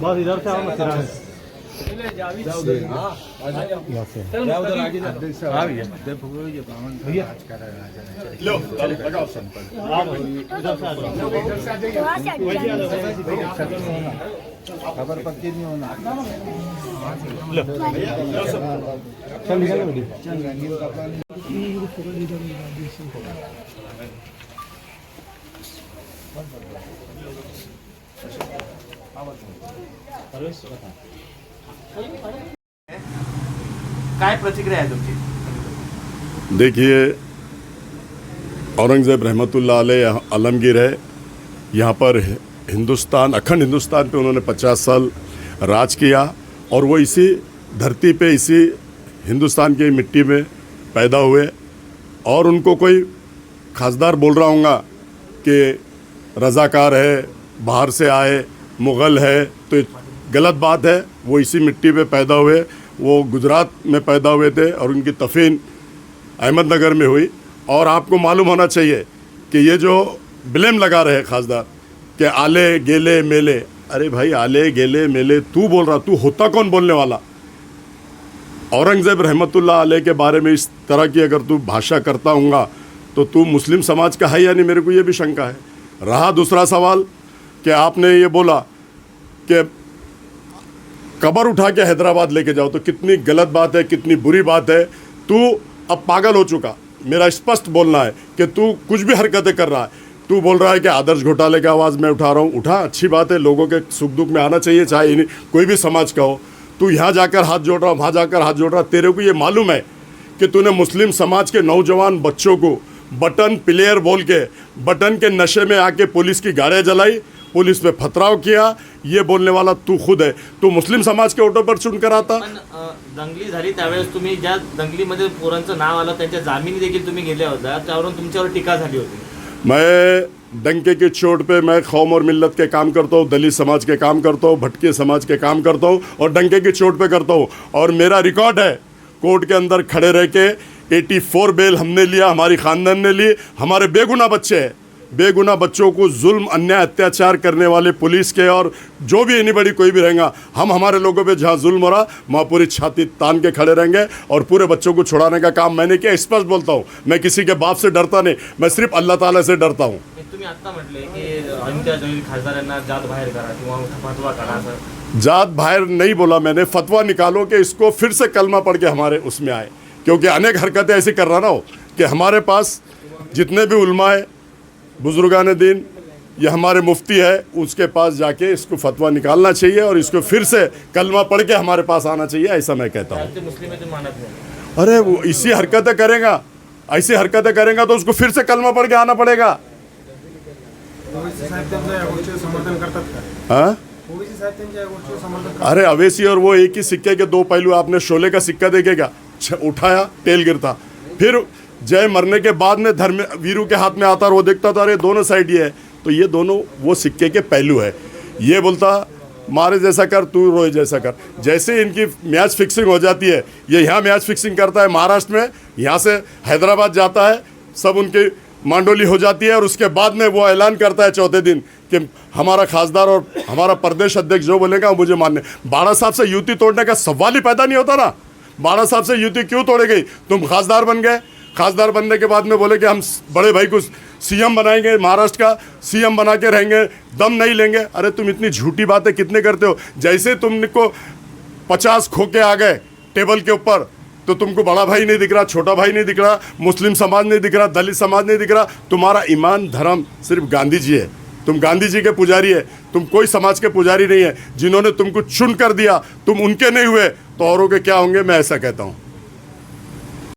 बस इधर से आओ ना खबर पक्की नहीं होना। चल निकल बेटी चल रंगीन कपड़ा काय प्रतिक्रिया आहे तुमची? देखिए, औरंगज़ेब रहमतुल्लाह अलैह आलमगीर है। यहाँ पर हिंदुस्तान, अखंड हिंदुस्तान पे उन्होंने 50 साल राज किया और वो इसी धरती पे, इसी हिंदुस्तान की मिट्टी में पैदा हुए। और उनको कोई खासदार बोल रहा हूँगा कि रज़ाकार है, बाहर से आए, मुग़ल है, तो गलत बात है। वो इसी मिट्टी पे पैदा हुए। वो गुजरात में पैदा हुए थे और उनकी तफीन अहमदनगर में हुई। और आपको मालूम होना चाहिए कि ये जो ब्लेम लगा रहे खासदार कि आले गेले मेले, अरे भाई आले गेले मेले तू बोल रहा, तू होता कौन बोलने वाला? औरंगज़ेब रहमतुल्लाह अलैह के बारे में इस तरह की अगर तू भाषा करता होगा तो तू मुस्लिम समाज का है या नहीं, मेरे को ये भी शंका है। रहा दूसरा सवाल कि आपने ये बोला कि कबर उठा के हैदराबाद लेके जाओ, तो कितनी गलत बात है, कितनी बुरी बात है। तू अब पागल हो चुका। मेरा स्पष्ट बोलना है कि तू कुछ भी हरकतें कर रहा है। तू बोल रहा है कि आदर्श घोटाले की आवाज़ मैं उठा रहा हूँ, उठा, अच्छी बात है, लोगों के सुख दुख में आना चाहिए, चाहे कोई भी समाज का हो। तू यहाँ जाकर हाथ जोड़ रहा, वहाँ जाकर हाथ जोड़ रहा। तेरे को ये मालूम है कि तूने मुस्लिम समाज के नौजवान बच्चों को बटन प्लेयर बोल के, बटन के नशे में आके पुलिस की गाड़ियाँ जलाई, पुलिस पे पथराव किया, ये बोलने वाला तू खुद है। तू मुस्लिम समाज के ऑटो पर चुन कर आता। दंगली झाली त्यावेळेस तुम्ही ज्या दंगलीमध्ये पोरांचं नाव आलं त्यांच्या जामिनी देखील तुम्ही गेल्या होता, त्यावरून तुमच्यावर टीका झाली होती। मैं डंके की चोट पे मैं कौम और मिल्लत के काम करता हूँ, दलित समाज के काम करता हूँ, भटके समाज के काम करता हूँ और डंके की चोट पे करता हूँ। और मेरा रिकॉर्ड है, कोर्ट के अंदर खड़े रह के 84 बेल हमने लिया, हमारी ख़ानदान ने ली। हमारे बेगुनाह बच्चे हैं, बेगुनाह बच्चों को जुल्म, अन्याय, अत्याचार करने वाले पुलिस के और जो भी एनीबडी कोई भी रहेगा, हम हमारे लोगों पे जहाँ जुल्म हो रहा वहाँ पूरी छाती तान के खड़े रहेंगे और पूरे बच्चों को छुड़ाने का काम मैंने किया। स्पष्ट बोलता हूँ, मैं किसी के बाप से डरता नहीं, मैं सिर्फ अल्लाह ताला से डरता हूँ। तुम्ही आता म्हटले की इम्तियाज जलील खासदारांना जात बाहेर करा किंवा फतवा काढा सर। जात बाहर नहीं बोला मैंने, फतवा निकालो कि इसको फिर से कलमा पढ़ के हमारे उसमें आए, क्योंकि अनेक हरकतें ऐसी कर रहा ना हो कि हमारे पास जितने भी उलमा है, बुजुर्गान दीन, ये हमारे मुफ्ती है, उसके पास जाके इसको फतवा निकालना चाहिए और इसको फिर से कलमा पढ़ के हमारे पास आना चाहिए, ऐसा मैं कहता हूँ। अरे वो इसी हरकतें करेगा, ऐसी हरकतें करेगा तो उसको फिर से कलमा पढ़ के आना पड़ेगा। हाँ, अरे अवैसी और वो एक ही सिक्के के दो पहलू। आपने शोले का सिक्का देखेगा, उठाया तेल गिरता, फिर जय मरने के बाद में धर्म वीरू के हाथ में आता और वो देखता था अरे दोनों साइड ये है। तो ये दोनों वो सिक्के के पहलू है। ये बोलता मारे जैसा कर, तू रोए जैसा कर। जैसे इनकी मैच फिक्सिंग हो जाती है, ये यहाँ मैच फिक्सिंग करता है महाराष्ट्र में, यहाँ से हैदराबाद जाता है, सब उनकी मांडोली हो जाती है और उसके बाद में वो ऐलान करता है चौथे दिन कि हमारा खासदार और हमारा प्रदेश अध्यक्ष जो बोलेगा मुझे मानने। बाड़ा साहब से युति तोड़ने का सवाल ही पैदा नहीं होता ना। बाड़ा साहब से युति क्यों तोड़े गई? तुम खासदार बन गए, खासदार बनने के बाद में बोले कि हम बड़े भाई को सीएम बनाएंगे, महाराष्ट्र का सीएम बना के रहेंगे, दम नहीं लेंगे। अरे तुम इतनी झूठी बातें कितने करते हो? जैसे तुमको 50 खोके आ गए टेबल के ऊपर तो तुमको बड़ा भाई नहीं दिख रहा, छोटा भाई नहीं दिख रहा, मुस्लिम समाज नहीं दिख रहा, दलित समाज नहीं दिख रहा। तुम्हारा ईमान धर्म सिर्फ गांधी जी है, तुम गांधी जी के पुजारी है, तुम कोई समाज के पुजारी नहीं है। जिन्होंने तुमको चुन कर दिया तुम उनके नहीं हुए तो औरों के क्या होंगे, मैं ऐसा कहता हूँ।